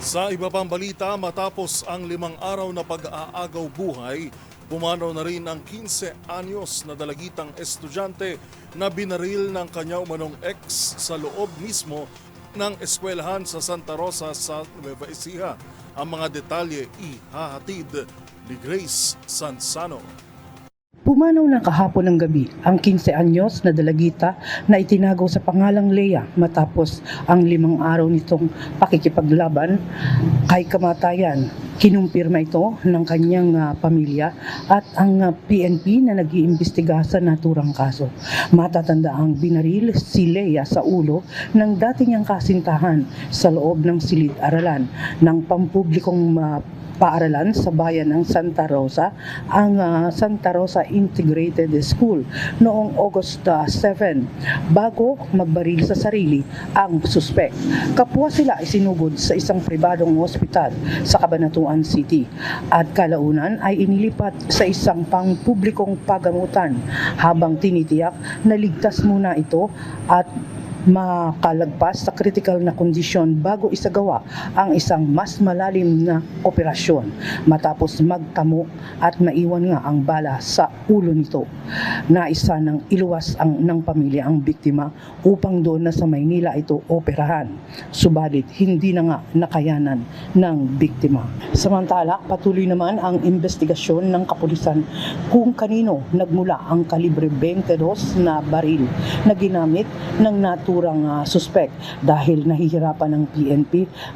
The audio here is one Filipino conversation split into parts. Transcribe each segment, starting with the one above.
Sa iba pang balita, matapos ang 5 araw na pag-aagaw buhay, pumanaw na rin ang 15 anyos na dalagitang estudyante na binaril ng kanya umanong ex sa loob mismo ng eskwelahan sa Santa Rosa sa Nueva Ecija. Ang mga detalye ihahatid ni Grace Sansano. Pumanaw na kahapon ng gabi ang 15 anyos na dalagita na itinagaw sa pangalang Lea matapos ang 5 araw nitong pakikipaglaban kay kamatayan. Kinumpirma ito ng kanyang pamilya at ang PNP na nag-iimbestiga sa naturang kaso. Matatanda ang binaril si Lea sa ulo ng dati niyang kasintahan sa loob ng silid-aralan ng pampublikong paaralan sa bayan ng Santa Rosa, ang Santa Rosa Integrated School noong August 7 bago magbaril sa sarili ang suspect. Kapwa sila isinugod sa isang pribadong ospital sa Cabanatuan City at kalaunan ay inilipat sa isang pangpublikong pagamutan habang tinitiyak na ligtas muna ito at makalagpas sa critical na kondisyon bago isagawa ang isang mas malalim na operasyon matapos magtamo at maiwan nga ang bala sa ulo nito. Naisa ng iluwas ng pamilya ang biktima upang doon na sa Maynila ito operahan. Subalit hindi na nga nakayanan ng biktima. Samantala, patuloy naman ang investigasyon ng kapulisan kung kanino nagmula ang kalibre 22 na baril na ginamit ng naturang suspect dahil nahihirapan ng PNP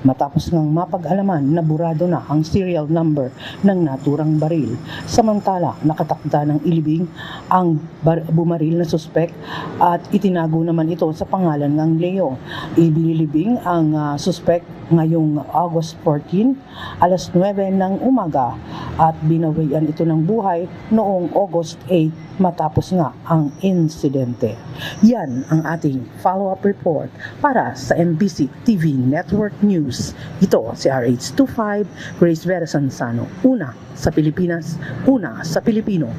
matapos ngang mapag-alaman na burado na ang serial number ng naturang baril. Samantala, nakatakda ng ilibing ang bumaril na suspect at itinago naman ito sa pangalan ng Leo. Ibinilibing ang suspect ngayong August 14, alas 9 ng umaga at binawian ito ng buhay noong August 8 matapos nga ang insidente. Yan ang ating follow-up report para sa MBC TV Network News. Ito si RH25, Grace Vera Sansano. Una sa Pilipinas, una sa Pilipino.